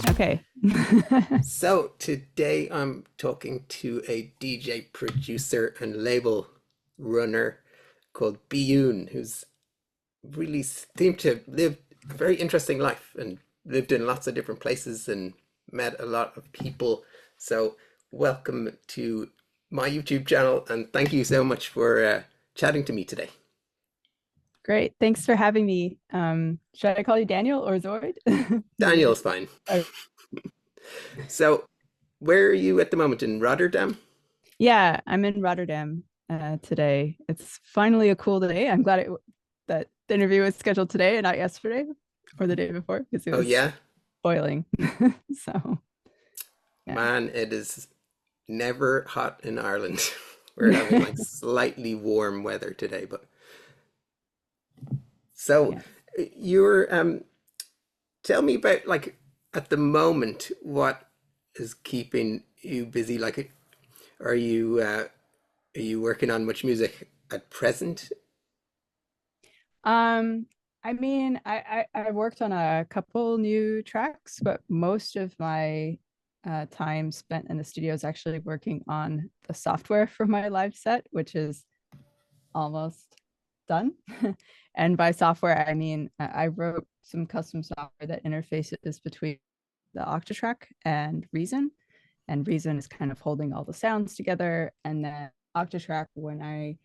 Okay. So today I'm talking to a DJ producer and label runner called Beyun, who's really seemed to live a very interesting life and lived in lots of different places and met a lot of people. So welcome to my YouTube channel and thank you so much for chatting to me today. Great. Thanks for having me. Should I call you Daniel or Zoid? Daniel's fine. Oh, So where are you at the moment? In Rotterdam? yeah, I'm in Rotterdam today. It's finally a cool day. I'm glad that the interview was scheduled today and not yesterday or the day before because it Oh was yeah? boiling. So, yeah. Man, it is never hot in Ireland. We're having like slightly warm weather today, but so Yeah. you're tell me about like at the moment what is keeping you busy? Like are you working on much music at present? Um, I mean, I worked on a couple new tracks, but most of my time spent in the studio is actually working on the software for my live set, which is almost done. And by software, I mean I wrote some custom software that interfaces between the Octatrack and Reason. And Reason is kind of holding all the sounds together. And then Octatrack, when I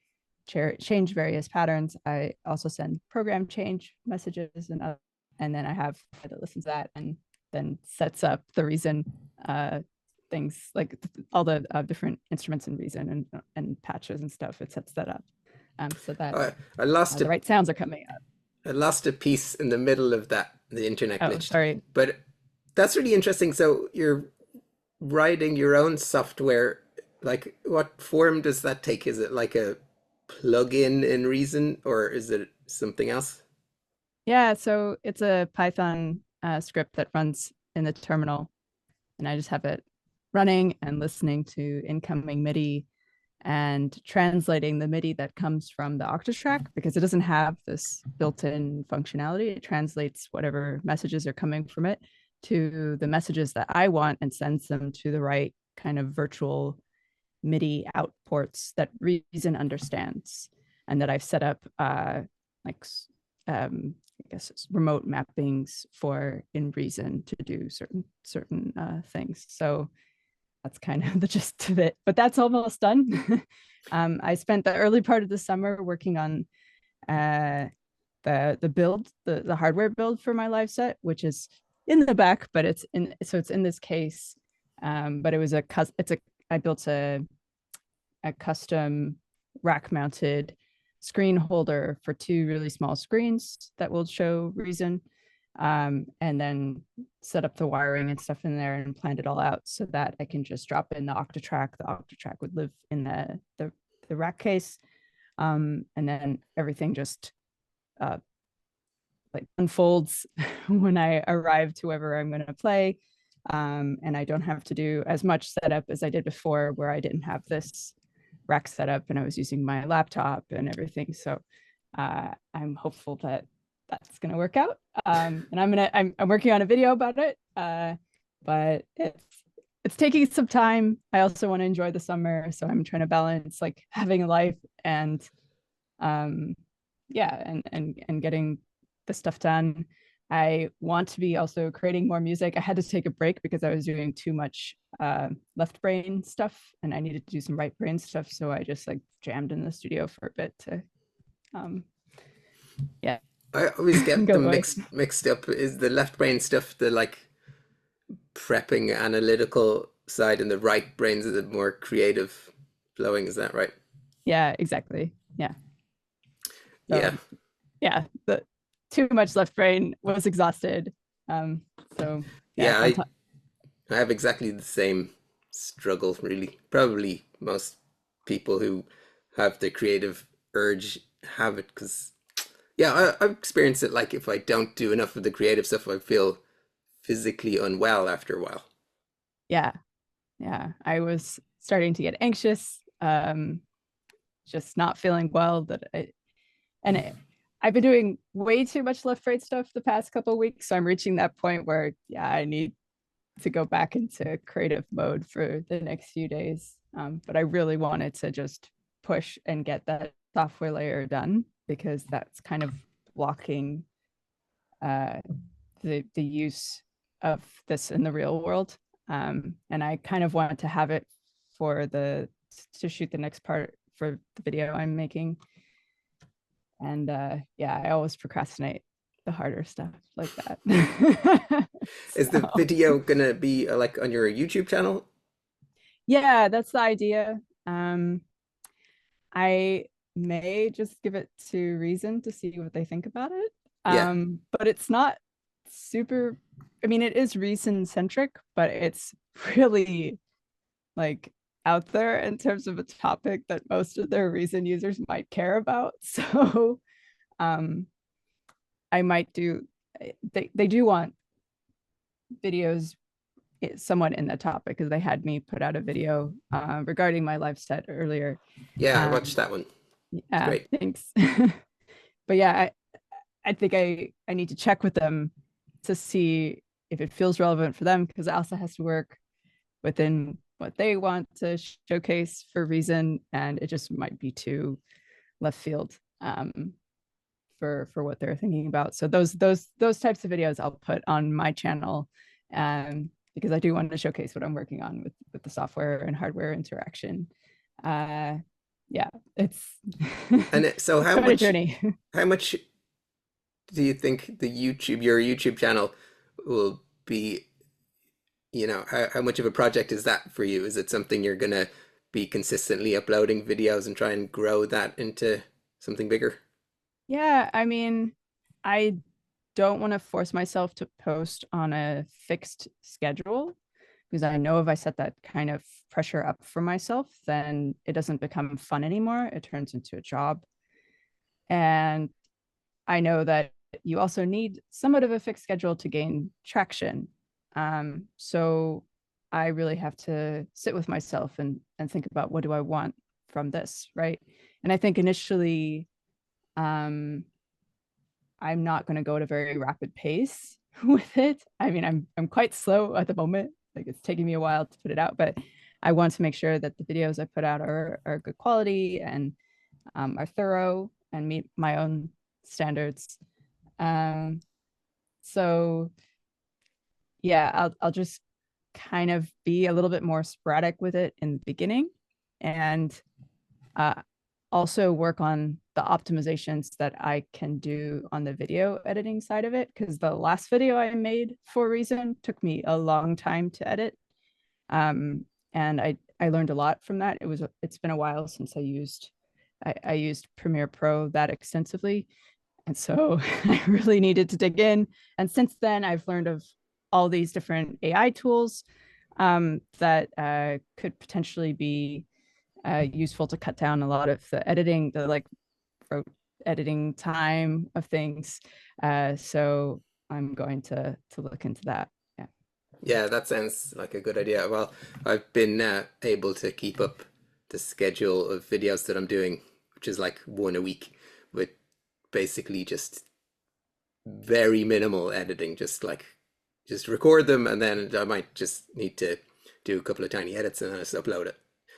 change various patterns, I also send program change messages and then I have that listens to that and then sets up the Reason things like all the different instruments in Reason and patches and stuff. It sets that up so that I lost the a right sounds are coming up. I lost a piece in the middle of that. The internet Oh, glitched. sorry. But that's really interesting. So you're writing your own software. Like what form does that take? Is it like a plugin in Reason or is it something else? Yeah, so it's a Python script that runs in the terminal, and I just have it running and listening to incoming MIDI and translating the MIDI that comes from the Octatrack because it doesn't have this built-in functionality. It translates whatever messages are coming from it to the messages that I want and sends them to the right kind of virtual MIDI out ports that Reason understands and that I've set up like I guess it's remote mappings for in Reason to do certain things. So that's kind of the gist of it. But that's almost done. I spent the early part of the summer working on uh, the build, the hardware build for my live set, which is in the back, but it's in this case. But it was I built a custom rack mounted screen holder for two really small screens that will show Reason, and then set up the wiring and stuff in there and planned it all out so that I can just drop in the Octatrack. The Octatrack would live in the rack case, and then everything just like unfolds when I arrive to wherever I'm going to play. And I don't have to do as much setup as I did before, where I didn't have this rack setup and I was using my laptop and everything. So I'm hopeful that that's going to work out. And I'm working on a video about it, but it's taking some time. I also want to enjoy the summer, so I'm trying to balance like having a life and yeah, and getting the stuff done. I want to be also creating more music. I had to take a break because I was doing too much left brain stuff and I needed to do some right brain stuff. So I just like jammed in the studio for a bit to, yeah, I always get go them away. mixed up. Is the left brain stuff the like prepping analytical side and the right brains are the more creative flowing, is that right? Yeah, exactly. Yeah. Yeah. So yeah, the too much left brain was exhausted. Um, so yeah, Yeah, on top. I have exactly the same struggle, really. Probably most people who have the creative urge have it because, yeah, I've experienced it. Like if I don't do enough of the creative stuff, I feel physically unwell after a while. Yeah, yeah. I was starting to get anxious, just not feeling well. And I've been doing way too much left right stuff the past couple of weeks. So I'm reaching that point where, yeah, I need to go back into creative mode for the next few days. But I really wanted to just push and get that software layer done because that's kind of blocking uh, the use of this in the real world. And I kind of wanted to have it for to shoot the next part for the video I'm making. And yeah, I always procrastinate the harder stuff like that. Is the So, video gonna be like on your YouTube channel? yeah, that's the idea. I may just give it to Reason to see what they think about it. Yeah. But it's not super, I mean, it is Reason centric, but it's really like out there in terms of a topic that most of their Reason users might care about. So um I might do they do want videos somewhat in the topic because they had me put out a video regarding my live set earlier. Yeah, I watched Um, that one. It's yeah, great. thanks. But yeah, I think I need to check with them to see if it feels relevant for them because it also has to work within what they want to showcase for Reason, and it just might be too left field for what they're thinking about. So those types of videos I'll put on my channel, because I do want to showcase what I'm working on with the software and hardware interaction. Uh, yeah, it's And so it's quite a journey. how much do you think your YouTube channel will be, how much of a project is that for you? Is it something you're gonna be consistently uploading videos and try and grow that into something bigger? Yeah, I mean, I don't want to force myself to post on a fixed schedule because I know if I set that kind of pressure up for myself, then it doesn't become fun anymore. It turns into a job. And I know that you also need somewhat of a fixed schedule to gain traction. So I really have to sit with myself and think about what do I want from this, right? And I think initially, um, I'm not going to go at a very rapid pace with it. I mean, I'm quite slow at the moment. Like it's taking me a while to put it out, but I want to make sure that the videos I put out are good quality and are thorough and meet my own standards. Um, so yeah, I'll just kind of be a little bit more sporadic with it in the beginning, and uh, also work on the optimizations that I can do on the video editing side of it. Because the last video I made for Reason took me a long time to edit, and I learned a lot from that. It's been a while since I used Premiere Pro that extensively, and so I really needed to dig in. And since then, I've learned of all these different AI tools that could potentially be useful to cut down a lot of the editing, the like rote editing time of things. So I'm going to look into that. Yeah. Yeah, that sounds like a good idea. Well, I've been able to keep up the schedule of videos that I'm doing, which is like one a week, with basically just very minimal editing, just record them and then I might just need to do a couple of tiny edits and then just upload it.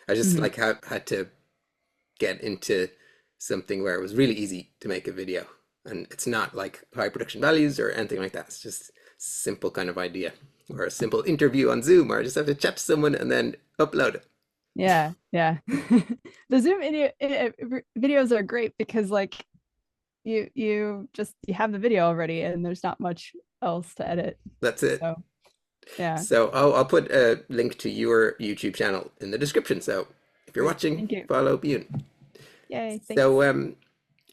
I just Mhm. like had to get into something where it was really easy to make a video and it's not like high production values or anything like that. It's just simple kind of idea or a simple interview on Zoom or I just have to chat to someone and then upload it. Yeah, yeah. The Zoom videos are great because like you have the video already and there's not much else to edit. That's it. So yeah. So I'll put a link to your YouTube channel in the description. So if you're Great. watching, Thank you. follow Beyun. Yay. Thanks. So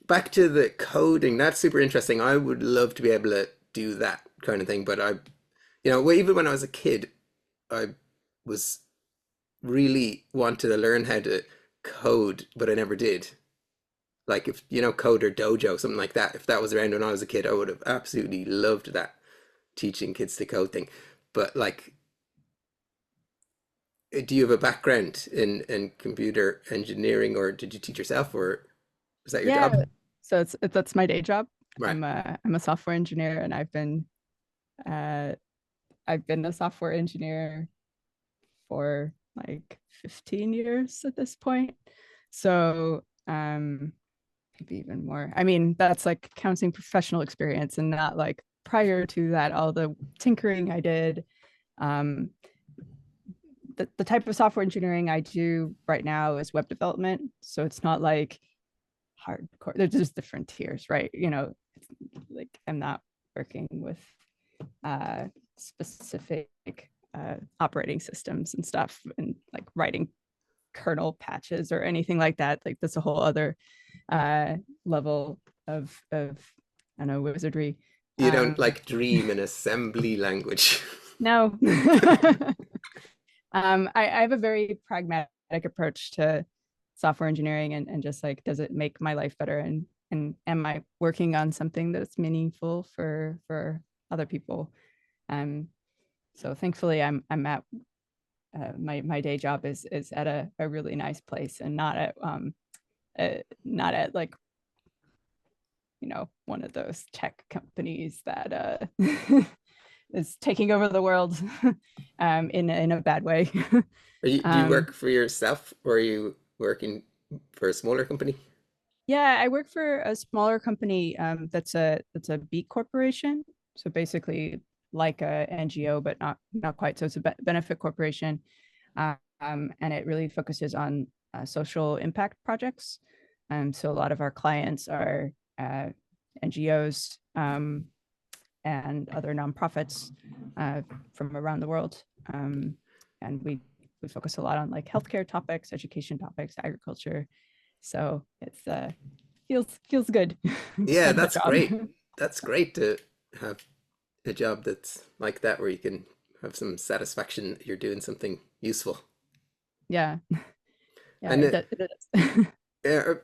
back to the coding. That's super interesting. I would love to be able to do that kind of thing, but even when I was a kid, I was really wanted to learn how to code, but I never did. Like if Coder Dojo, something like that. If that was around when I was a kid, I would have absolutely loved that teaching kids to code thing. But like, do you have a background in computer engineering, or did you teach yourself, or was that your Yeah. job? So that's my day job. Right. I'm a software engineer, and uh, I've been a software engineer for like 15 years at this point. So maybe even more. I mean, that's like counting professional experience and not like prior to that, all the tinkering I did. Um, the type of software engineering I do right now is web development. So it's not like hardcore. There's just different tiers, right? You know, it's like I'm not working with specific operating systems and stuff and like writing kernel patches or anything like that. Like that's a whole other level of I don't know, wizardry. You don't like dream in assembly language. No. I have a very pragmatic approach to software engineering and just like, does it make my life better? And am I working on something that's meaningful for other people? So thankfully I'm at my day job is at a really nice place and not at like, you know, one of those tech companies that is taking over the world in a bad way. Do you work for yourself, or are you working for a smaller company? Yeah, I work for a smaller company that's a B corporation. So basically like a NGO, but not quite. So it's a benefit corporation, and it really focuses on social impact projects. So a lot of our clients are NGOs and other nonprofits from around the world, and we focus a lot on like healthcare topics, education topics, agriculture. So it's feels good. Yeah, Kind of a that's job. great. That's great to have a job that's like that, where you can have some satisfaction that you're doing something useful. Yeah, yeah, And it is. uh,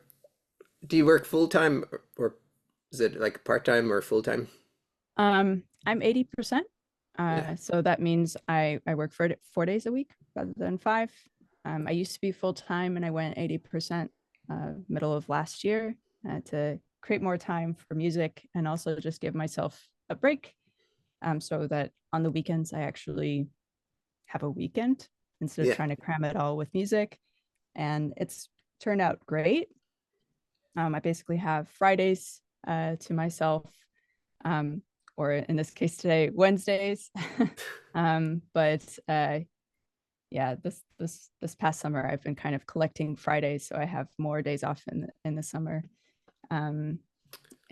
do you work full time, or is it like part time or full time? I'm 80%. Yeah. So that means I work for 4 days a week rather than 5. I used to be full time and I went 80% middle of last year to create more time for music and also just give myself a break, so that on the weekends I actually have a weekend instead of Yeah. trying to cram it all with music. And it's turned out great. I basically have Fridays to myself, um, or in this case today, Wednesdays. But yeah, this past summer I've been kind of collecting Fridays, so I have more days off in the summer. Um,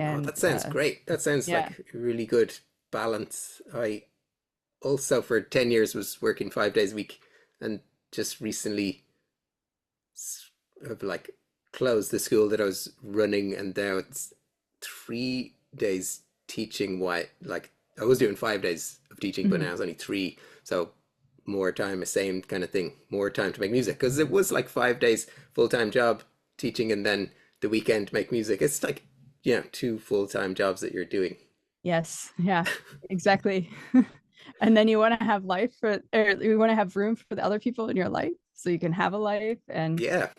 Oh, and that sounds great. That sounds yeah, like a really good balance. I also for 10 years was working 5 days a week, and just recently have like closed the school that I was running, and now it's 3 days teaching. Why, like I was doing 5 days of teaching, but mhm. now it's only three. So more time, the same kind of thing, more time to make music, because it was like 5 days full-time job teaching, and then the weekend make music. It's like, two full-time jobs that you're doing. Yes, yeah, exactly. And then you want to have life for, or you want to have room for the other people in your life, so you can have a life. And Yeah,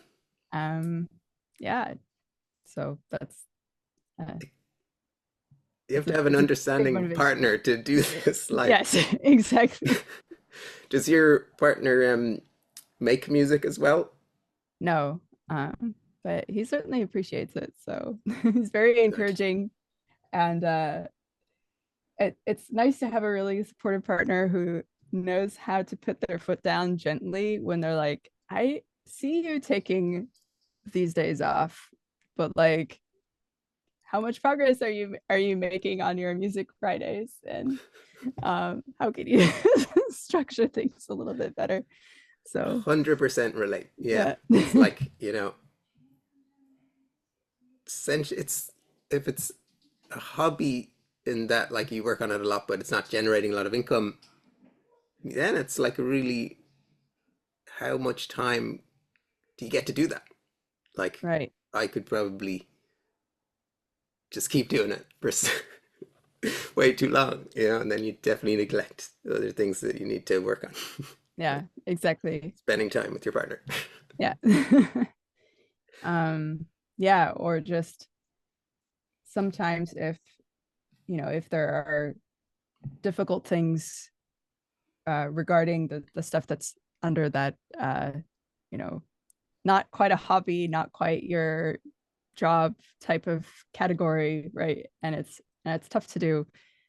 um, yeah, so that's uh, you have to have an it's a big understanding motivation. partner to do this. Like, Yes, exactly. does your partner make music as well? No, but he certainly appreciates it. So he's very Good. encouraging, and it's nice to have a really supportive partner who knows how to put their foot down gently when they're like, I see you taking these days off, but like, how much progress are you making on your music Fridays? And how can you structure things a little bit better? So 100% relate. Yeah. yeah. It's like, it's if it's a hobby in that like you work on it a lot, but it's not generating a lot of income, then it's like really how much time do you get to do that? Like Right. I could probably just keep doing it for way too long, and then you definitely neglect other things that you need to work on. Yeah, exactly. Spending time with your partner. Yeah. um yeah, or just sometimes if there are difficult things regarding the stuff that's under that not quite a hobby, not quite your job type of category, right? And it's tough to do.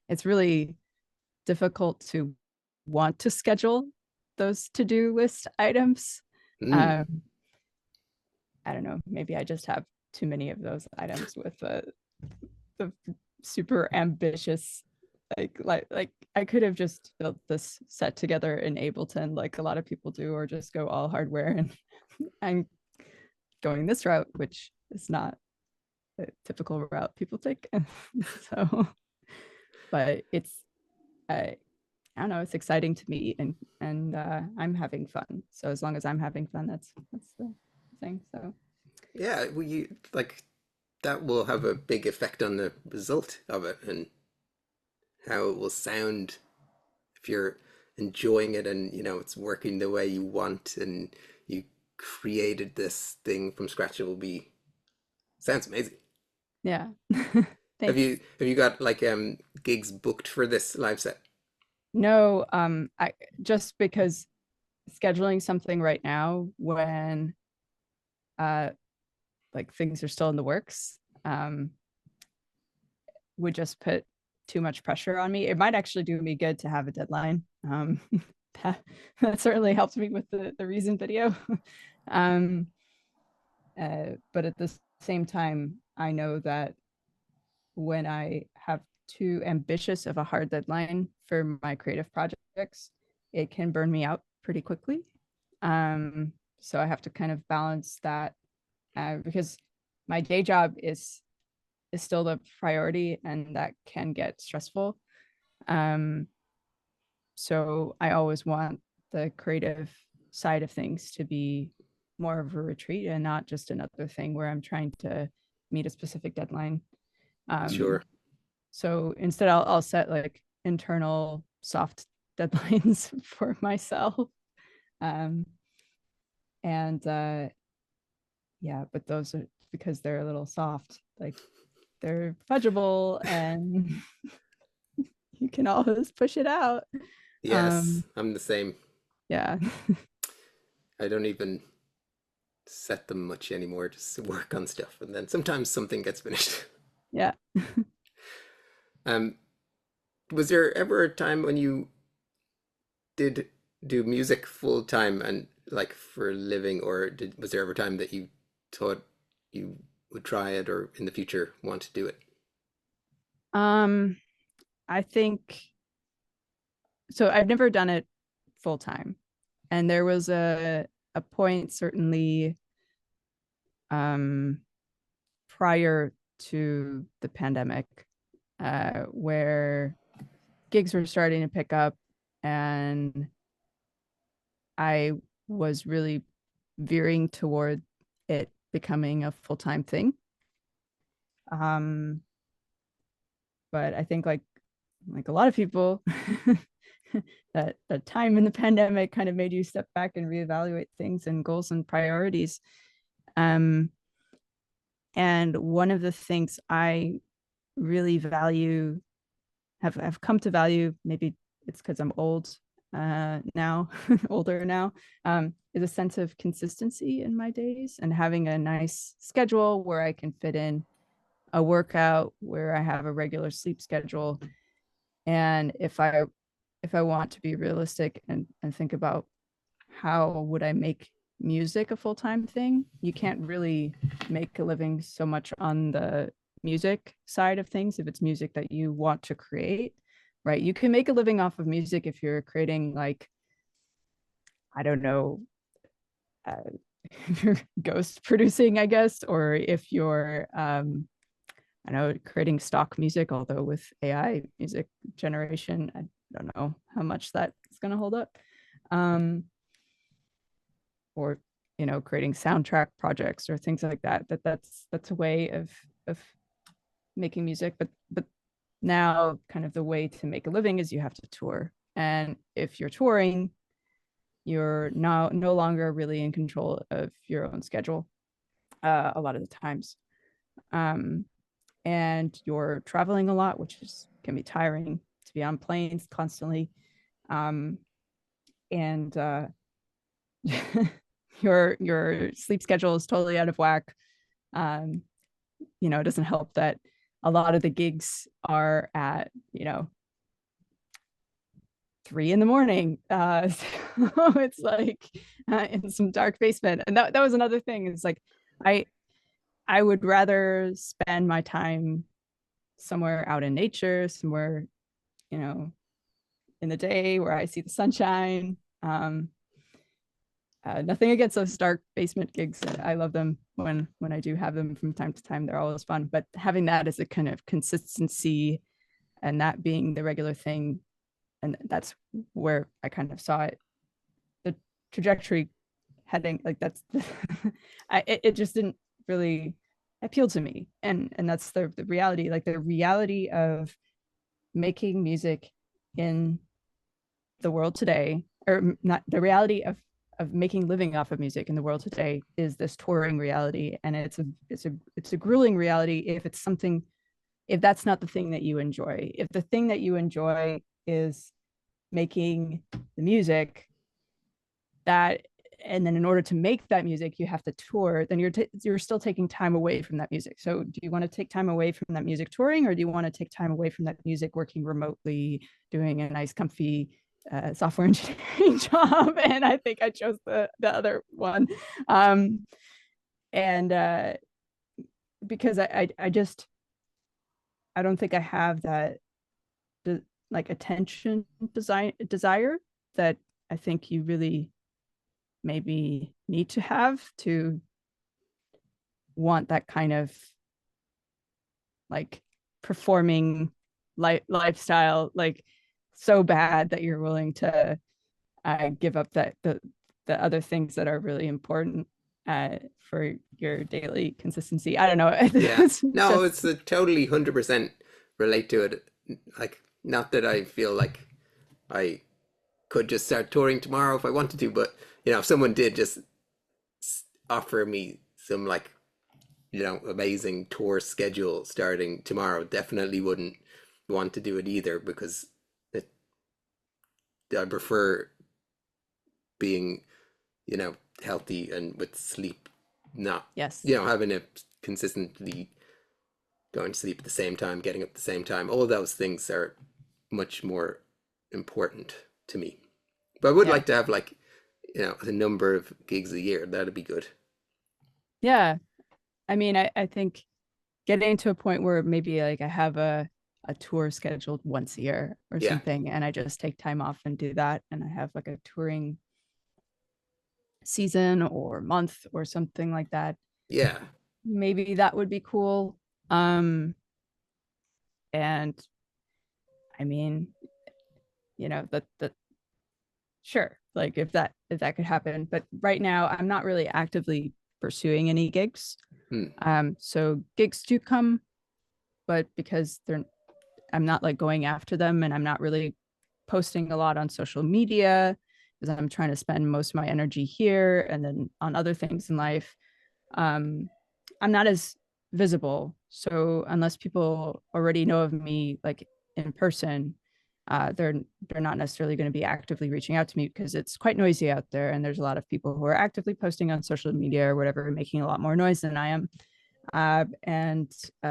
It's really difficult to want to schedule those to-do list items. Mm. I don't know, maybe I just have too many of those items with the super ambitious like I could have just built this set together in Ableton like a lot of people do, or just go all hardware, and I'm going this route, which is not the typical route people take. So, but it's I don't know, it's exciting to me, and I'm having fun. So as long as I'm having fun, that's the thing. So Yeah, we like that will have a big effect on the result of it and how it will sound if you're enjoying it and it's working the way you want and you created this thing from scratch. It will be sounds amazing. yeah. Have Thanks. you got like gigs booked for this live set? No, I just because scheduling something right now when uh like things are still in the works would just put too much pressure on me. It might actually do me good to have a deadline. That, that certainly helped me with the reason video. um but at the same time, I know that when I have too ambitious of a hard deadline for my creative projects, it can burn me out pretty quickly. So I have to kind of balance that because my day job is still the priority, and that can get stressful. Um, so I always want the creative side of things to be more of a retreat and not just another thing where I'm trying to meet a specific deadline. Um, Sure. so instead, I'll set like internal soft deadlines for myself. Um, and yeah, but those are because they're a little soft, like they're fudgeable and you can always push it out. Yes, Um, I'm the same. yeah. I don't even set them much anymore, just to work on stuff, and then sometimes something gets finished. Yeah. Um, was there ever a time when you did do music full time and like for a living, or was there ever a time that you thought you would try it or in the future want to do it? Um, I think so. I've never done it full time. And there was a point certainly um prior to the pandemic where gigs were starting to pick up, and I was really veering toward it becoming a full-time thing. Um, but I think like a lot of people, that the time in the pandemic kind of made you step back and reevaluate things and goals and priorities. Um, and one of the things I really value, have come to value, maybe it's because I'm old now, older now, is a sense of consistency in my days and having a nice schedule where I can fit in a workout, where I have a regular sleep schedule. And if I want to be realistic and think about how would I make music a full-time thing, you can't really make a living so much on the music side of things if it's music that you want to create, right? You can make a living off of music if you're creating like, I don't know, uh, ghost producing, I guess, or if you're I know, creating stock music, although with AI music generation, I don't know how much that is going to hold up. Um, or creating soundtrack projects or things like that. That's a way of making music. But now, kind of the way to make a living is you have to tour, and if you're touring, you're now no longer really in control of your own schedule a lot of the times. Um, and you're traveling a lot, which can be tiring to be on planes constantly. And your sleep schedule is totally out of whack. It doesn't help that a lot of the gigs are at 3 a.m. So it's like in some dark basement. And that was another thing. It's like I would rather spend my time somewhere out in nature, somewhere, in the day where I see the sunshine. Nothing against those dark basement gigs. I love them when I do have them from time to time. They're always fun. But having that as a kind of consistency and that being the regular thing, and that's where I kind of saw it, the trajectory heading, like that's it just didn't really appeal to me. And that's the reality, like the reality of making music in the world today, or not, the reality of making living off of music in the world today is this touring reality. And it's a grueling reality if that's not the thing that you enjoy. If the thing that you enjoy is making the music, and then in order to make that music you have to tour, then you're still taking time away from that music. So do you want to take time away from that music touring, or do you want to take time away from that music working remotely, doing a nice comfy software engineering job? And I think I chose the other one. And because I don't think I have that like attention desire that I think you really maybe need to have to want that kind of like performing lifestyle, like so bad that you're willing to give up the other things that are really important for your daily consistency. I don't know. Yeah. No, it's a totally 100% relate to it. Like, not that I feel like I could just start touring tomorrow if I wanted to, but if someone did just offer me some like, amazing tour schedule starting tomorrow, definitely wouldn't want to do it either, because I prefer being, healthy and with sleep, not, yes, having a consistently going to sleep at the same time, getting up at the same time. All those things are much more important to me. But I would like to have like, a number of gigs a year. That'd be good. Yeah. I mean, I think getting to a point where maybe like I have a tour scheduled once a year or something, and I just take time off and do that, and I have like a touring season or month or something like that. Yeah. Maybe that would be cool. And I mean, that sure, like if that could happen. But right now I'm not really actively pursuing any gigs. So gigs do come, but because I'm not like going after them, and I'm not really posting a lot on social media because I'm trying to spend most of my energy here and then on other things in life. I'm not as visible. So unless people already know of me like in person, they're not necessarily going to be actively reaching out to me, because it's quite noisy out there, and there's a lot of people who are actively posting on social media or whatever, making a lot more noise than I am. And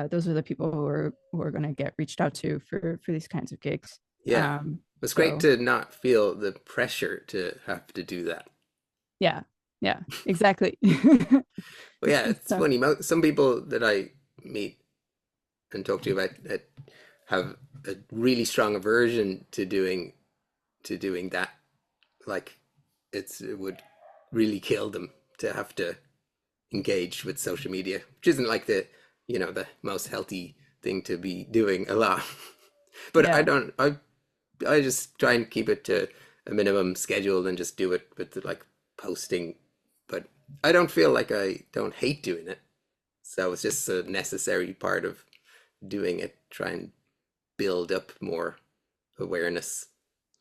those are the people who are going to get reached out to for these kinds of gigs. Yeah. It's great to not feel the pressure to have to do that. Yeah, exactly. Well, yeah, it's funny. Some people that I meet and talk to about that have a really strong aversion to doing that. Like, it would really kill them to have to engage with social media, which isn't like the most healthy thing to be doing a lot. But I just try and keep it to a minimum schedule and just do it with the, like, posting. But I don't feel like I don't hate doing it. So it's just a necessary part of doing it. Try and build up more awareness,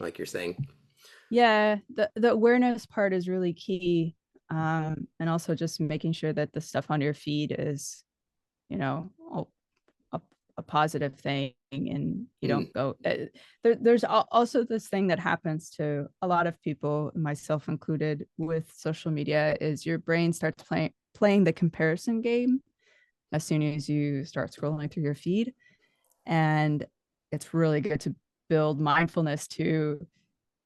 like you're saying. Yeah, the awareness part is really key. And also just making sure that the stuff on your feed is, all a positive thing, and you Mm. don't go there's also this thing that happens to a lot of people, myself included, with social media, is your brain starts playing the comparison game as soon as you start scrolling through your feed. And it's really good to build mindfulness to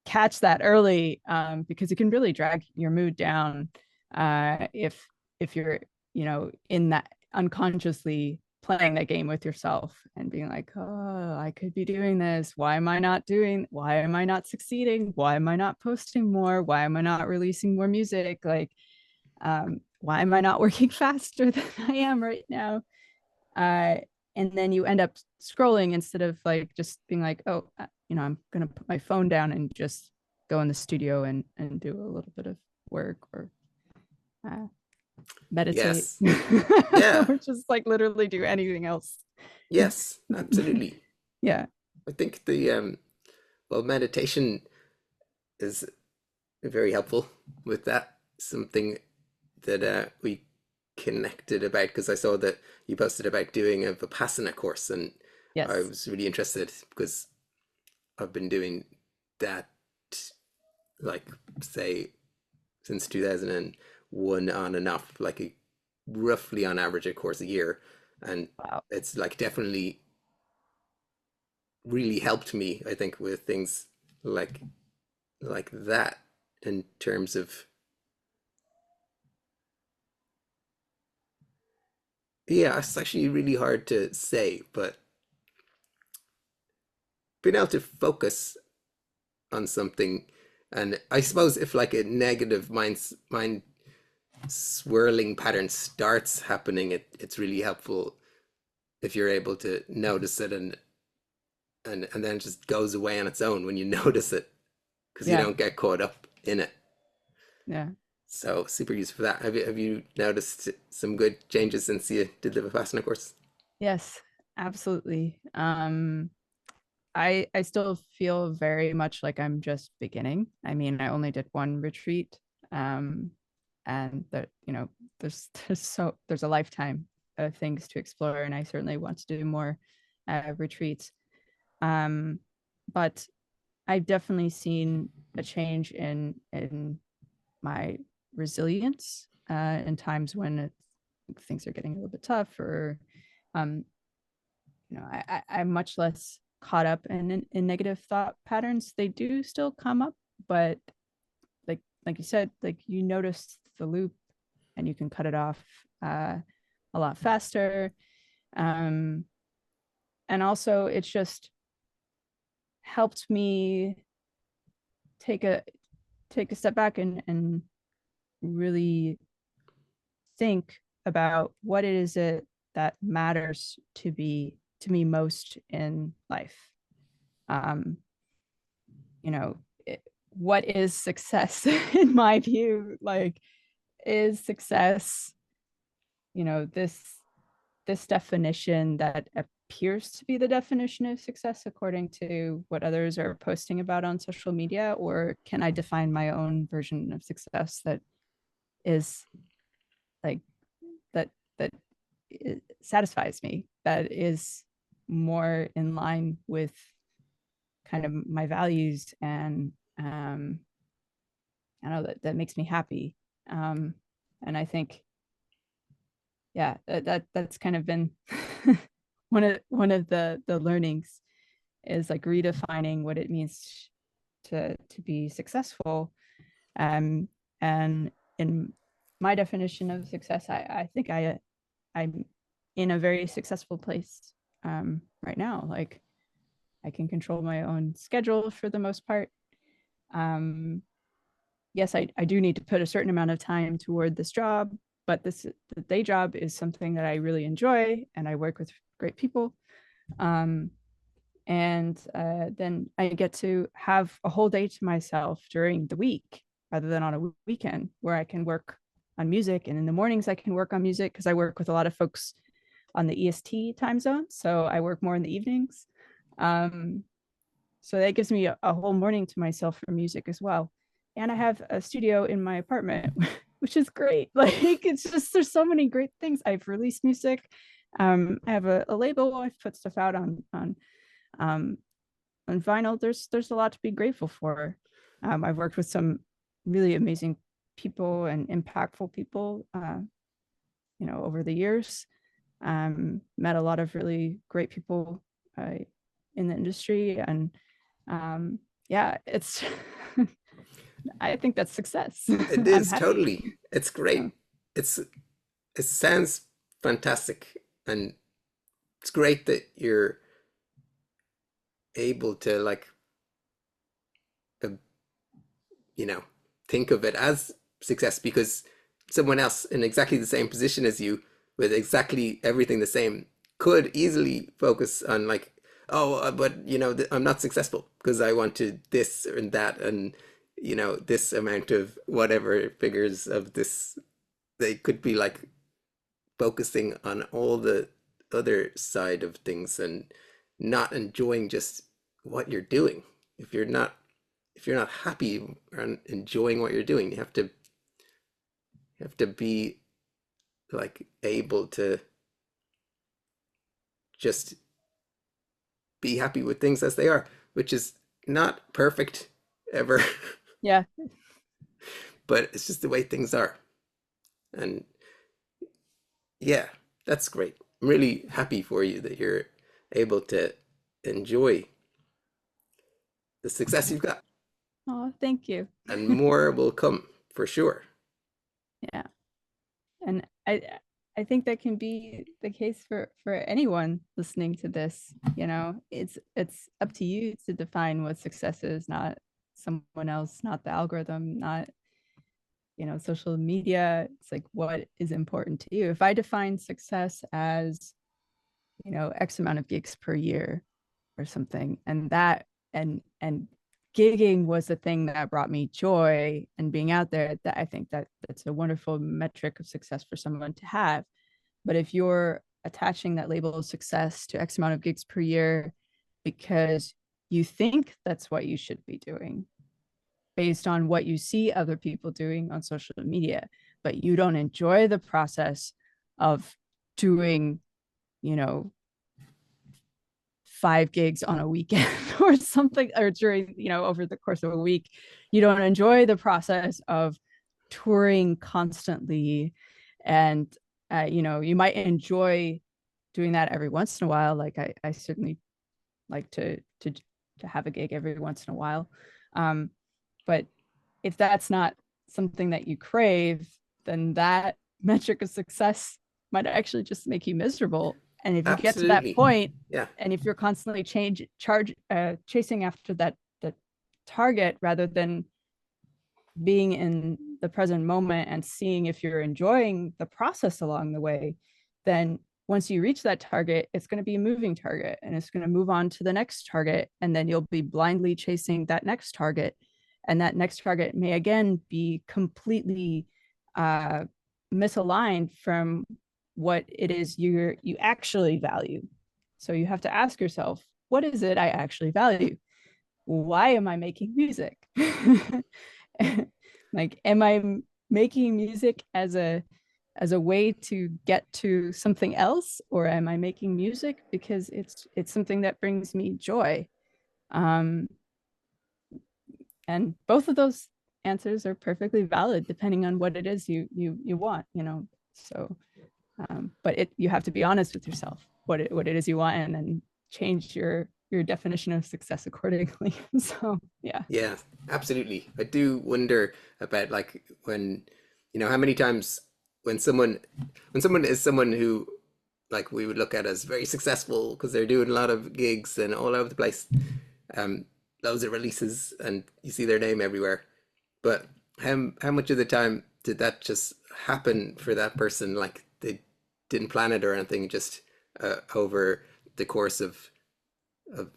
catch that early, because it can really drag your mood down, if you're, in that unconsciously playing that game with yourself and being like, oh, I could be doing this. Why am I not succeeding? Why am I not posting more? Why am I not releasing more music? Like, why am I not working faster than I am right now? uh, and then you end up scrolling instead of like just being like, oh, I'm gonna put my phone down and just go in the studio and do a little bit of work, or meditate, Yes. Yeah. or just like literally do anything else. Yes, absolutely. Yeah. I think well, meditation is very helpful with that. Something that we connected about, because I saw that you posted about doing a vipassana course, and I Yes. was really interested because I've been doing that, like, say, since 2001, on and off, like roughly on average a course a year, and Wow. it's like definitely really helped me, I think, with things like that, in terms of, yeah, it's actually really hard to say, but being able to focus on something. And I suppose if like a negative mind swirling pattern starts happening, it's really helpful if you're able to notice it, and then it just goes away on its own when you notice it, because you Yeah. don't get caught up in it. Yeah. So super useful for that. Have you noticed some good changes since you did the Vipassana course? Yes, absolutely. I still feel very much like I'm just beginning. I mean, I only did one retreat, um, and that, there's a lifetime of things to explore, and I certainly want to do more retreats. Um, but I've definitely seen a change in my resilience in times when things are getting a little bit tough, or um, I'm much less caught up in negative thought patterns. They do still come up, but like you said, like you notice the loop and you can cut it off a lot faster. Um, and also, it's just helped me take a step back and really think about what it is that matters to me most in life. Um, you know, what is success in my view? Like, is success, this definition that appears to be the definition of success according to what others are posting about on social media, or can I define my own version of success that is like that that satisfies me, that is more in line with kind of my values, and I know that makes me happy. And I think, yeah, that's kind of been one of the learnings, is like redefining what it means to be successful. Um, and in my definition of success, I think I'm in a very successful place right now. Like, I can control my own schedule for the most part. Um, yes, I do need to put a certain amount of time toward this job, but the day job is something that I really enjoy, and I work with great people. Um, and then I get to have a whole day to myself during the week rather than on a weekend, where I can work on music. And in the mornings, I can work on music because I work with a lot of folks on the EST time zone. So I work more in the evenings. Um, so that gives me a whole morning to myself for music as well. And I have a studio in my apartment, which is great. Like, it's just, there's so many great things. I've released music. I have a label. I've put stuff out um, on vinyl. There's a lot to be grateful for. I've worked with some really amazing people and impactful people, over the years. Met a lot of really great people in the industry, and yeah, it's I think that's success. It I'm is happy. totally. It's great. It's it sounds fantastic, and it's great that you're able to like uh, you know think of it as success, because someone else in exactly the same position as you with exactly everything the same could easily focus on like, oh, but I'm not successful because I wanted this and that, and this amount of whatever figures of this. They could be like focusing on all the other side of things and not enjoying just what you're doing. If you're not happy and enjoying what you're doing, you have to be like able to just be happy with things as they are, which is not perfect ever, Yeah. but it's just the way things are. And yeah, that's great. I'm really happy for you that you're able to enjoy the success you've got, Oh, thank you. and more will come for sure. Yeah. And I think that can be the case for anyone listening to this. It's up to you to define what success is, not someone else, not the algorithm, not social media. It's like, what is important to you? If I define success as X amount of gigs per year or something, and gigging was the thing that brought me joy, and being out there, that I think that's a wonderful metric of success for someone to have. But if you're attaching that label of success to X amount of gigs per year because you think that's what you should be doing based on what you see other people doing on social media, but you don't enjoy the process of doing, you know, 5 gigs on a weekend or something, or during, over the course of a week, you don't enjoy the process of touring constantly. And, you might enjoy doing that every once in a while. Like I certainly like to have a gig every once in a while. But if that's not something that you crave, then that metric of success might actually just make you miserable. And if you get to that Absolutely. point, Yeah. and if you're constantly chasing after that target rather than being in the present moment and seeing if you're enjoying the process along the way, then once you reach that target, it's going to be a moving target, and it's going to move on to the next target. And then you'll be blindly chasing that next target. And that next target may again be completely misaligned from what it is you actually value. So you have to ask yourself, what is it I actually value? Why am I making music? Like, am I making music as a way to get to something else, or am I making music because it's something that brings me joy? um and both of those answers are perfectly valid depending on what it is you want, so but you have to be honest with yourself what it is you want, and then change your definition of success accordingly. So yeah. Yeah, absolutely. I do wonder about like when, how many times when someone is someone who like we would look at as very successful because they're doing a lot of gigs and all over the place, um, loads of releases, and you see their name everywhere. But how much of the time did that just happen for that person? Like they didn't plan it or anything, just over the course of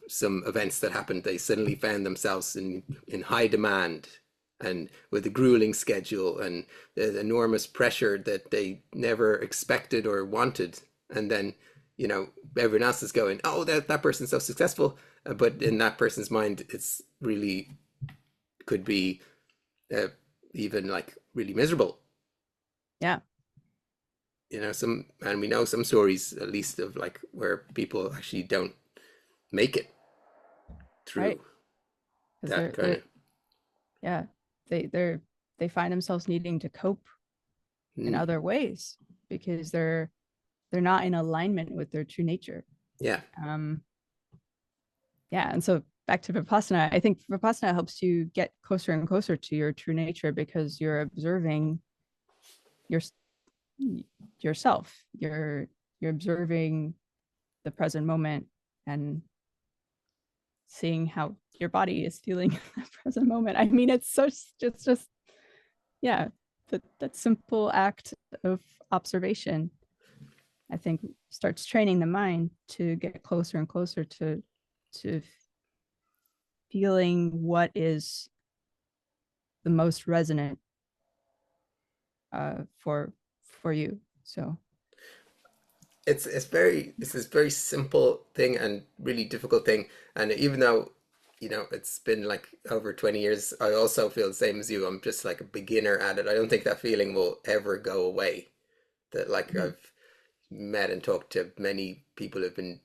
some events that happened, they suddenly found themselves in high demand and with a grueling schedule and the enormous pressure that they never expected or wanted. And then, everyone else is going, oh, that person's so successful. But in that person's mind, it's really could be uh, even like really miserable. Yeah. you know, and we know some stories at least of like where people actually don't make it right? through Because that kind they're of. yeah, they find themselves needing to cope in Mm, other ways because they're not in alignment with their true nature. yeah, Um, yeah, and so back to Vipassana, I think Vipassana helps you get closer and closer to your true nature because you're observing your yourself. You're observing the present moment and seeing how your body is feeling in the present moment. I mean, it's just yeah, that simple act of observation, I think, starts training the mind to get closer and closer to feeling what is the most resonant for you. So it's this very simple thing and really difficult thing. And even though, you know, it's been like over 20 years, I also feel the same as you. I'm just like a beginner at it. I don't think that feeling will ever go away. That like mm, I've met and talked to many people who've been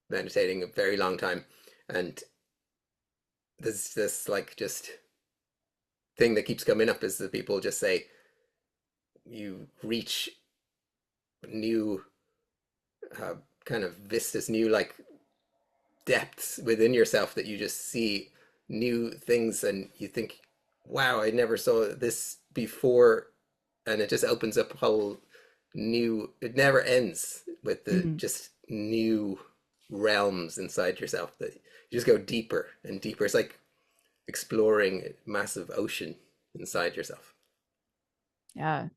meditating a very long time, and there's this like just thing that keeps coming up is that people just say you reach new uh, kind of vistas, new like depths within yourself, that you just see new things and you think, wow, I never saw this before. And it just opens up a whole new, it never ends with the mm, just new realms inside yourself that you just go deeper and deeper. It's like exploring a massive ocean inside yourself. yeah,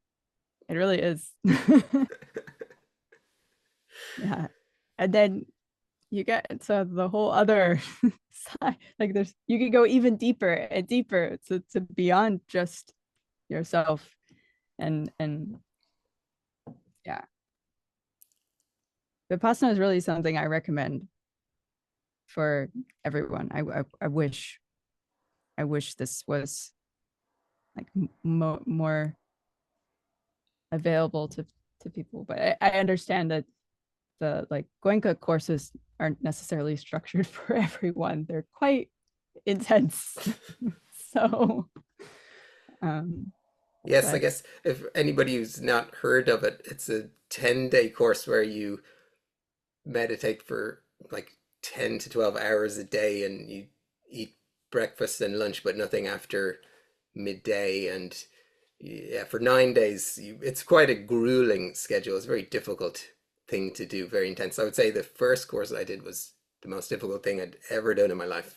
it really is. Yeah, and then you get to the whole other side. Like there's you could go even deeper and deeper to beyond just yourself and yeah, Vipassana is really something I recommend for everyone. I wish this was like more available to people, but I understand that the like Goenka courses aren't necessarily structured for everyone. They're quite intense. So um Yes, I but guess if anybody who's not heard of it, it's a 10-day course where you meditate for like 10 to 12 hours a day, and you eat breakfast and lunch but nothing after midday. And yeah, for 9 days it's quite a grueling schedule. It's a very difficult thing to do, very intense. I would say the first course I did was the most difficult thing I'd ever done in my life.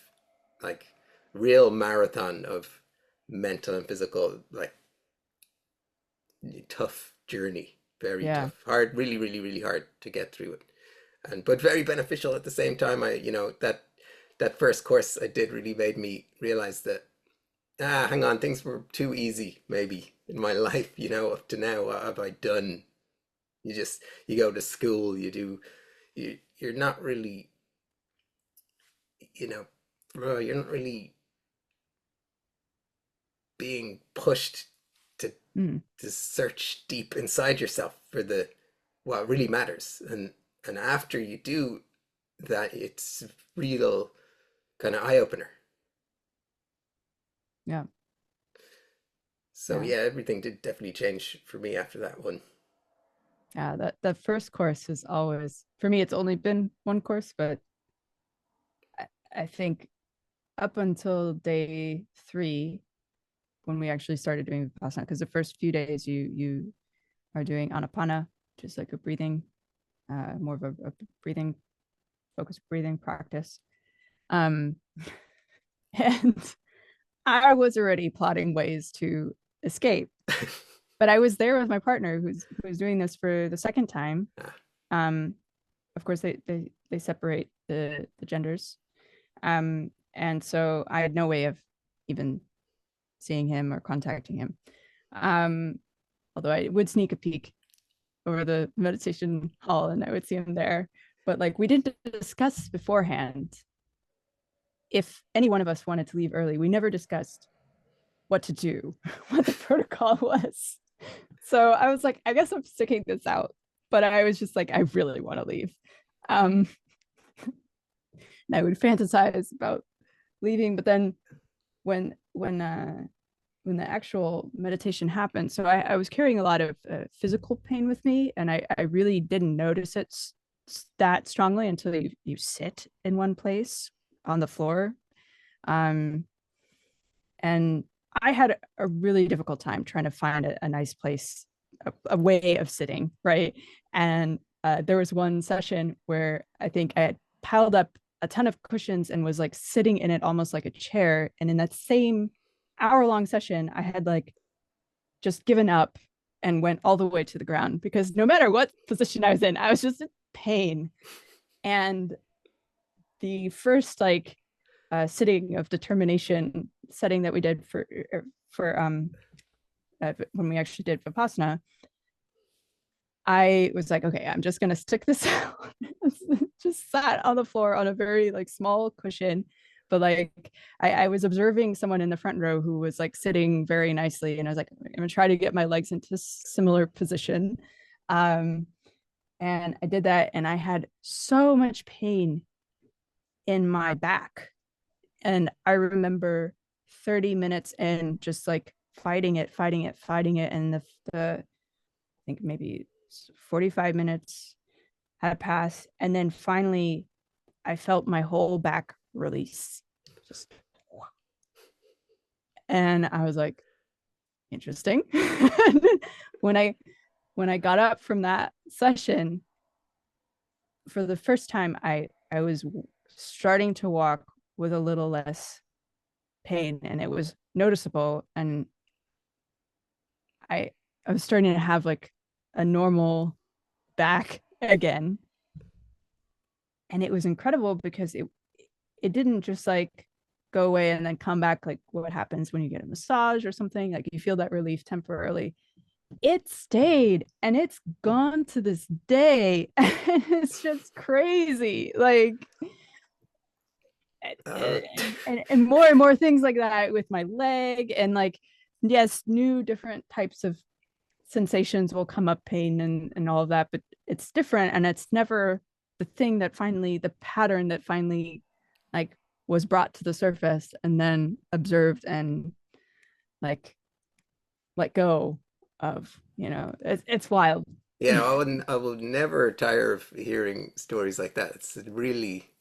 Like real marathon of mental and physical, like tough journey, very yeah, tough, hard, really, really, really hard to get through it, and but very beneficial at the same time. I, you know, that first course I did really made me realize that, hang on, things were too easy maybe in my life, you know, up to now. What have I done? You just, you go to school, you do, you're not really, you know, you're not really being pushed to mm, to search deep inside yourself for the what really matters. And after you do that, it's real kind of eye opener. yeah, So yeah, yeah, everything did definitely change for me after that one. yeah. That the first course is always for me. It's only been one course, but I think up until day 3, when we actually started doing Vipassana, because the first few days you are doing Anapana, just like a breathing, more of a breathing focused breathing practice. Um, and I was already plotting ways to escape, but I was there with my partner who's doing this for the second time. Ah, Um, of course, they separate the genders, and so I had no way of even seeing him or contacting him. Um, Although I would sneak a peek over the meditation hall and I would see him there. But like we didn't discuss beforehand if any one of us wanted to leave early. We never discussed what to do, what the protocol was. So I was like, I guess I'm sticking this out. But I was just like, I really want to leave. Um, and I would fantasize about leaving, but then when when uh when the actual meditation happened, so I was carrying a lot of physical pain with me, and I really didn't notice it that strongly until you sit in one place on the floor. Um, and I had a really difficult time trying to find a nice place, a way of sitting, right? And there was one session where I think I had piled up a ton of cushions and was like sitting in it almost like a chair. And in that same hour-long session, I had like just given up and went all the way to the ground because no matter what position I was in, I was just in pain. And the first like sitting of determination setting that we did for when we actually did vipassana, I was like, okay, I'm just gonna stick this out. Just sat on the floor on a very like small cushion, but like I was observing someone in the front row who was like sitting very nicely, and I was like, I'm gonna try to get my legs into similar position. Um, and I did that, and I had so much pain in my back, and I remember 30 minutes in just like fighting it, and the I think maybe 45 minutes had passed. And then finally, I felt my whole back release. Just, and I was like, interesting. when I when I got up from that session, for the first time, I was starting to walk with a little less pain, and it was noticeable. And I I was starting to have like a normal back again. And it was incredible because it didn't just like go away and then come back like what happens when you get a massage or something, like you feel that relief temporarily. It stayed, and it's gone to this day. And it's just crazy, like Uh, and more and more things like that with my leg. And like, yes, new different types of sensations will come up, pain and all of that, but it's different, and it's never the thing that finally, the pattern that finally like was brought to the surface and then observed and like let go of, it's wild. yeah, I will never tire of hearing stories like that. It's really,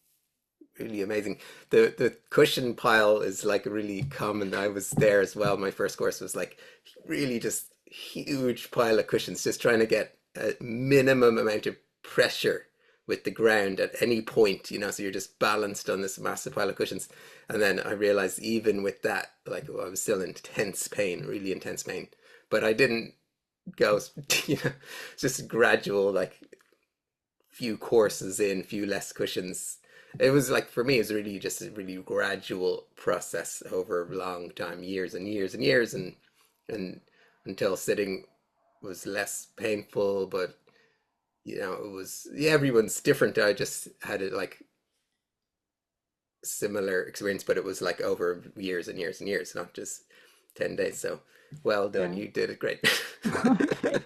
really amazing. The cushion pile is like really common. I was there as well. My first course was like really just huge pile of cushions, just trying to get a minimum amount of pressure with the ground at any point, so you're just balanced on this massive pile of cushions. And then I realized even with that, like I was still in intense pain, really intense pain. But I didn't go, just gradual, like few courses in, few less cushions. It was like for me, it was really just a really gradual process over a long time, years and years and years, and until sitting was less painful. But it was, yeah, everyone's different. I just had it like similar experience, but it was like over years and years and years, not just 10 days. So well done, Yeah. you did it great. Okay.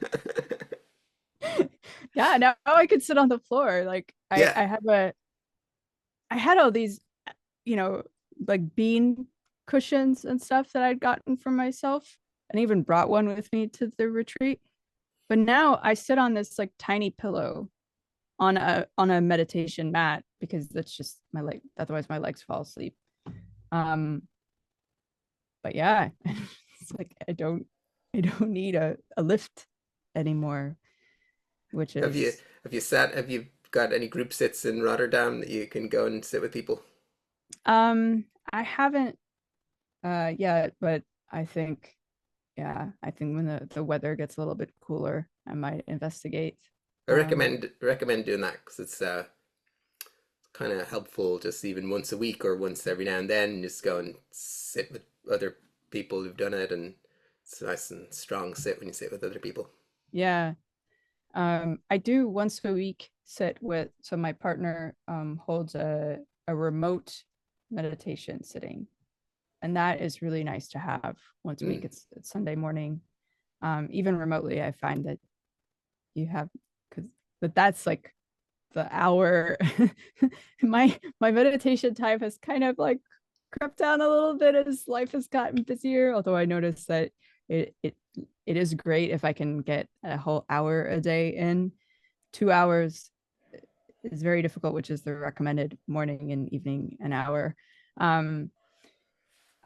Yeah, now I could sit on the floor. Like Yeah. I had all these, you know, like bean cushions and stuff that I'd gotten for myself, and even brought one with me to the retreat. But now I sit on this like tiny pillow on a meditation mat because that's just my leg. Otherwise, my legs fall asleep. Um, but yeah, it's like I don't need a lift anymore, which Have you is have you got any group sits in Rotterdam that you can go and sit with people? I haven't yet, but I think I think when the weather gets a little bit cooler, I might investigate. I Um, recommend doing that because it's kind of helpful, just even once a week or once every now and then, just go and sit with other people who've done it, and it's a nice and strong sit when you sit with other people. yeah. I do once a week sit with, so my partner holds a remote meditation sitting, and that is really nice to have once a week. Mm. It's Sunday morning. Even remotely, I find that you have, but that's like the hour. My meditation time has kind of like crept down a little bit as life has gotten busier. Although I noticed that it it it is great if I can get a whole hour a day in. 2 hours is very difficult, which is the recommended morning and evening an hour. Um,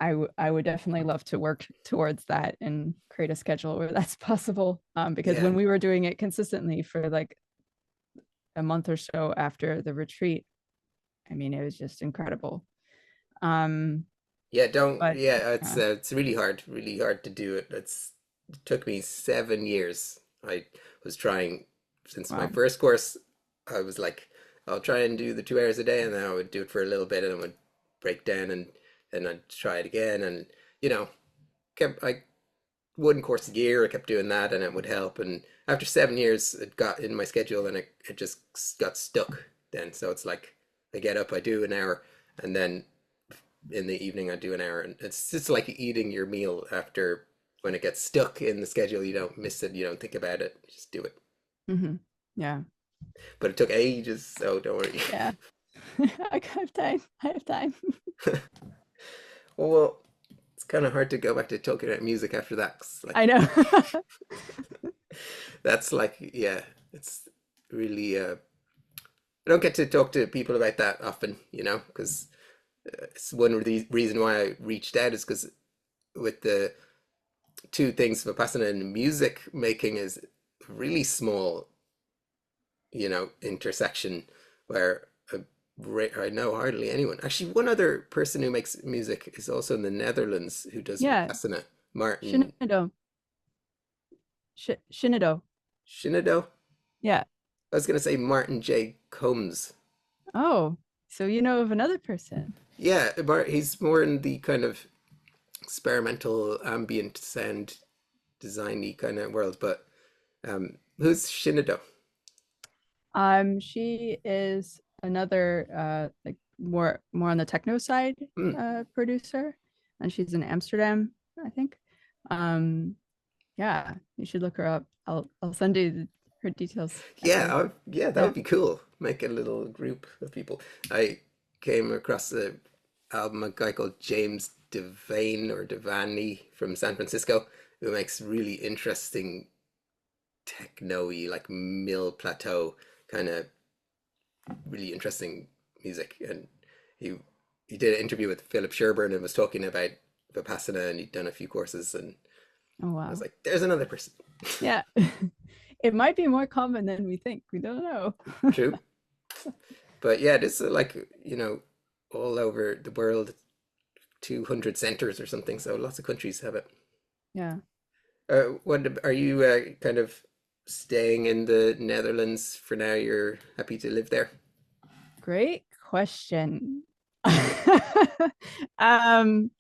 I would definitely love to work towards that and create a schedule where that's possible. Because Yeah. when we were doing it consistently for like a month or so after the retreat, I mean, it was just incredible. Um, Yeah, don't. but Yeah, uh, it's really hard to do it. It took me 7 years. I was trying since my wow. first course. I was like, I'll try and do the 2 hours a day, and then I would do it for a little bit, and I would break down, and then I'd try it again, and you know, kept I one course a year. I kept doing that, and it would help. And after 7 years, it got in my schedule, and it just got stuck. Then, so it's like I get up, I do an hour, and then in the evening I do an hour, and it's just like eating your meal after when it gets stuck in the schedule. You don't miss it, you don't think about it, you just do it. Mm-hmm. Yeah. But it took ages, so don't worry. Yeah. I have time. I have time. Well, it's kind of hard to go back to talking about music after that 'cause, I like know. that's like yeah, it's really I don't get to talk to people about that often, because it's one of the reason why I reached out is because with the two things, vipassana and music making, is really small, intersection where I know hardly anyone. Actually, one other person who makes music is also in the Netherlands who does Yeah. vipassana, Martin Shinido. Shinido. Shinido. Yeah. I was gonna say Martin J. Combs. Oh, so you know of another person. Yeah, he's more in the kind of experimental ambient sound designy kind of world. But who's Shinido? She is another like more on the techno side Hmm. producer, and she's in Amsterdam, I think. Um, yeah, you should look her up. I'll send you her details Yeah, after. yeah, that Yeah. would be cool. Make a little group of people. I came across the album a guy called James Devane or Devani from San Francisco who makes really interesting techno-y, like mill plateau kind of really interesting music. And he he did an interview with Philip Sherburne and was talking about Vipassana, and he'd done a few courses, and Oh I was wow. like, there's another person. Yeah. It might be more common than we think. We don't know. True. But yeah, this is like, all over the world, 200 centers or something. So lots of countries have it. Yeah. What are you kind of staying in the Netherlands for now? You're happy to live there? Great question. um,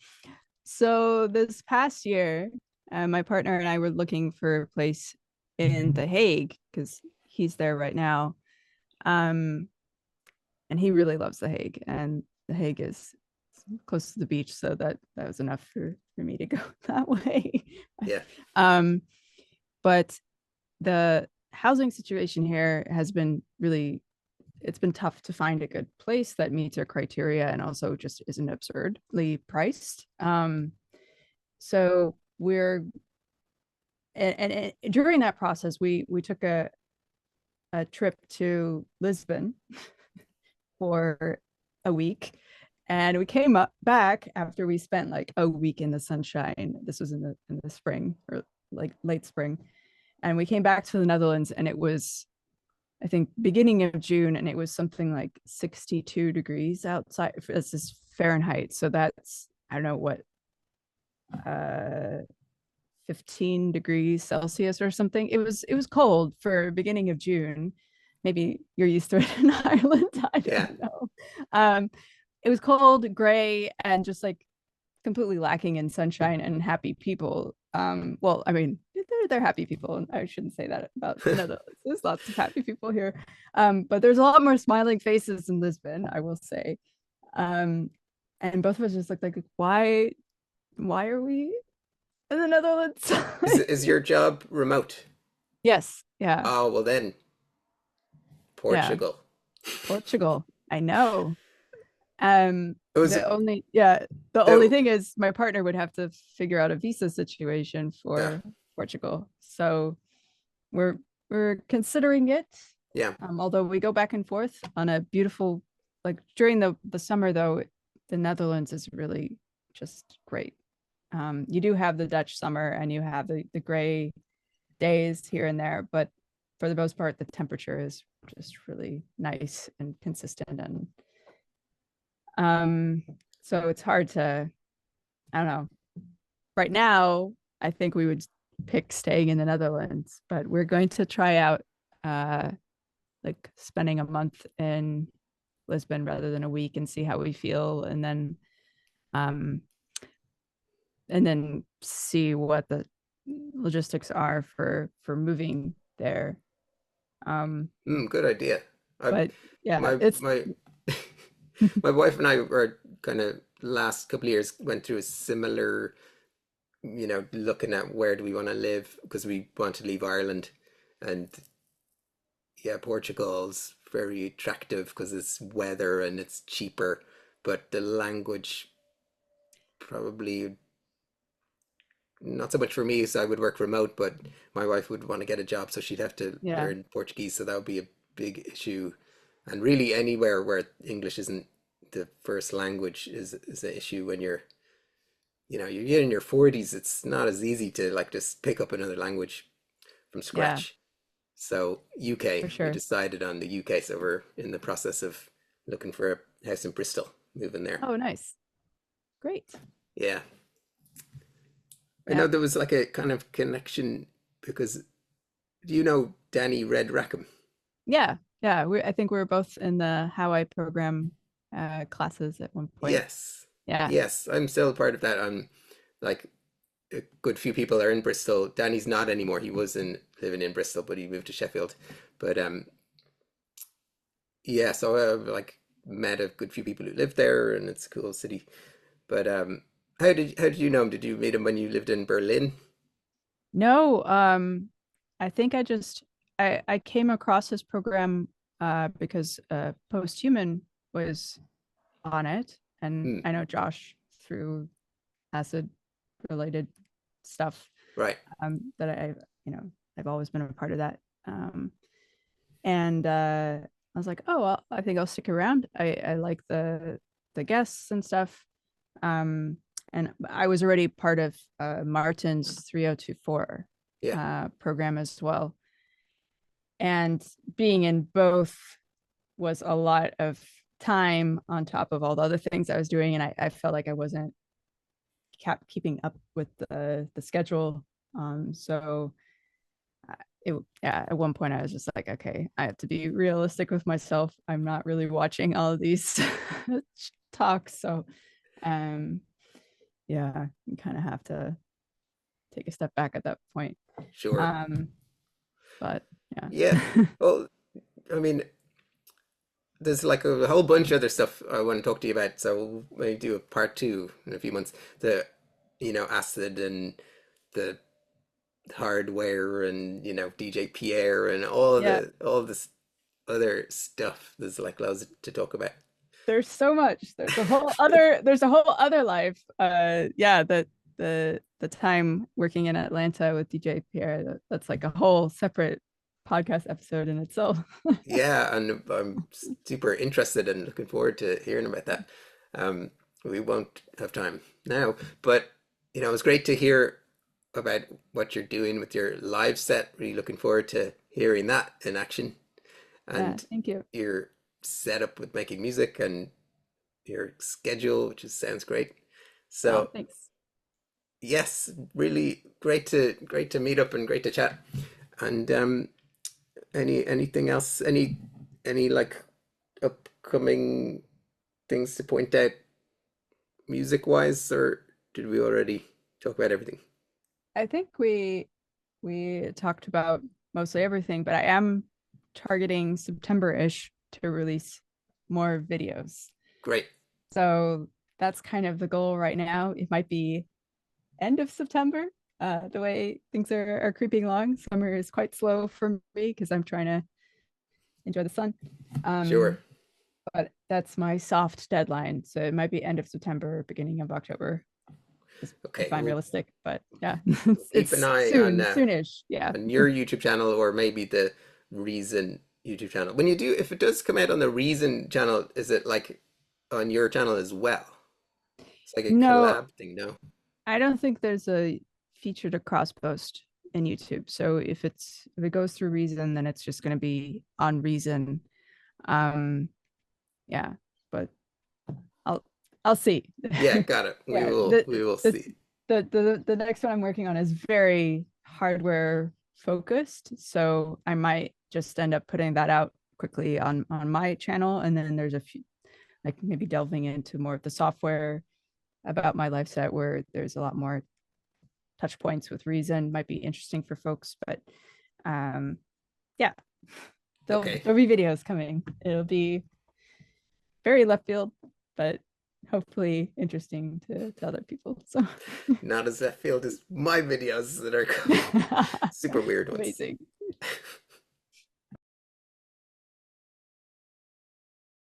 so this past year, my partner and I were looking for a place in The Hague because he's there right now. Um, and he really loves The Hague, and The Hague is close to the beach, so that was enough for me to go that way. Yeah. um, but the housing situation here has been really, it's been tough to find a good place that meets our criteria and also just isn't absurdly priced. So we're and during that process, we took a trip to Lisbon for a week, and we came up back after we spent like a week in the sunshine. This was in the spring or like late spring, and we came back to the Netherlands, and it was, I think, beginning of June, and it was something like 62 degrees outside. This is Fahrenheit, so that's, I don't know what, uh 15 degrees Celsius or something. It was cold for beginning of June. Maybe you're used to it in Ireland. I Yeah. don't know. Um, it was cold, gray, and just like completely lacking in sunshine and happy people. Well, I mean, they're happy people, and I shouldn't say that about the Netherlands. There's lots of happy people here, but there's a lot more smiling faces in Lisbon, I will say. Um, and both of us just looked like, why are we in the Netherlands. Is your job remote? Yes. Yeah. Oh, well then, Yeah. Portugal. Portugal. I know. It was The only the thing is my partner would have to figure out a visa situation yeah, for Portugal. So we're we're considering it. yeah. Although we go back and forth on a beautiful, like during the summer though, the Netherlands is really just great. You do have the Dutch summer and you have the gray days here and there, but for the most part, the temperature is just really nice and consistent. And so it's hard to, I don't know. Right now, I think we would pick staying in the Netherlands, but we're going to try out uh like spending a month in Lisbon rather than a week and see how we feel, um and then see what the logistics are for moving there. Good idea. I But yeah, my it's my my wife and I were kind of last couple of years went through a similar, looking at where do we want to live because we want to leave Ireland, and yeah, Portugal's very attractive because it's weather and it's cheaper, but the language probably not so much for me. So I would work remote, but my wife would want to get a job, so she'd have to yeah, learn Portuguese. So that would be a big issue. And really, anywhere where English isn't the first language is an issue when you're in your 40s. It's not as easy to like just pick up another language from yeah, scratch. So for UK, we sure. decided on the UK. So we're in the process of looking for a house in Bristol, moving there. Oh, nice. Great. Yeah. I know Yeah. there was like a kind of connection because do you know Danny Red Rackham? Yeah. Yeah. I think we were both in the How I Program classes at one point. Yes. Yeah. Yes, I'm still part of that. I'm like a good few people are in Bristol. Danny's not anymore. He was in living in Bristol, but he moved to Sheffield. But yeah, so I've like met a good few people who live there, and it's a cool city. But how did you know him? Did you meet him when you lived in Berlin? No, I think I came across his program because Posthuman was on it, and Hmm, I know Josh through acid related stuff. right. That I've always been a part of that. And I was like, oh, well, I think I'll stick around. I like the guests and stuff. Um, and I was already part of Martin's 3024 Yeah, program as well. And being in both was a lot of time on top of all the other things I was doing. And I felt like I wasn't kept keeping up with the schedule. So yeah, at one point I was just like, okay, I have to be realistic with myself. I'm not really watching all of these talks. So um yeah, you kind of have to take a step back at that point. sure. Um, but Yeah. yeah. Well, I mean, there's like a whole bunch of other stuff I want to talk to you about. So we'll maybe do a part two in a few months. The, acid and the hardware and DJ Pierre and Yeah, all this other stuff. There's like loads to talk about. there's so much. There's a whole other life. Yeah, the time working in Atlanta with DJ Pierre, that's like a whole separate podcast episode in itself. Yeah, and I'm super interested and looking forward to hearing about that. Um, we won't have time now, but it's great to hear about what you're doing with your live set. Really looking forward to hearing that in action Yeah, and thank you. your setup with making music and your schedule, which sounds great. Oh, So thanks. yes, really great to meet up and great to chat. And anything else? Any like upcoming things to point out music wise, or did we already talk about everything? I think we talked about mostly everything, but I am targeting September-ish to release more videos. Great. So that's kind of the goal right now. It might be end of September, the way things are creeping along. Summer is quite slow for me because I'm trying to enjoy the sun. Sure. But that's my soft deadline. So it might be end of September, beginning of October. Okay. If I'm We'll realistic, but yeah, keep an it's eye soonish. Yeah. on your YouTube channel, or maybe the Reason YouTube channel. When you do, if it does come out on the Reason channel, is it like on your channel as well? It's like a No, collab thing, no? I don't think there's a feature to cross post in YouTube. So if it goes through Reason, then it's just going to be on Reason. Um, yeah, but I'll I'll see. Yeah, got it. We Yeah, will we will the see. the next one I'm working on is very hardware focused, so I might just end up putting that out quickly on my channel, and then there's a few, like maybe delving into more of the software about my live set where there's a lot more touch points with Reason. Might be interesting for folks, but yeah, Okay. there'll be videos coming. It'll be very left field, but hopefully interesting to other people. So Not as left field as my videos that are super weird ones. amazing.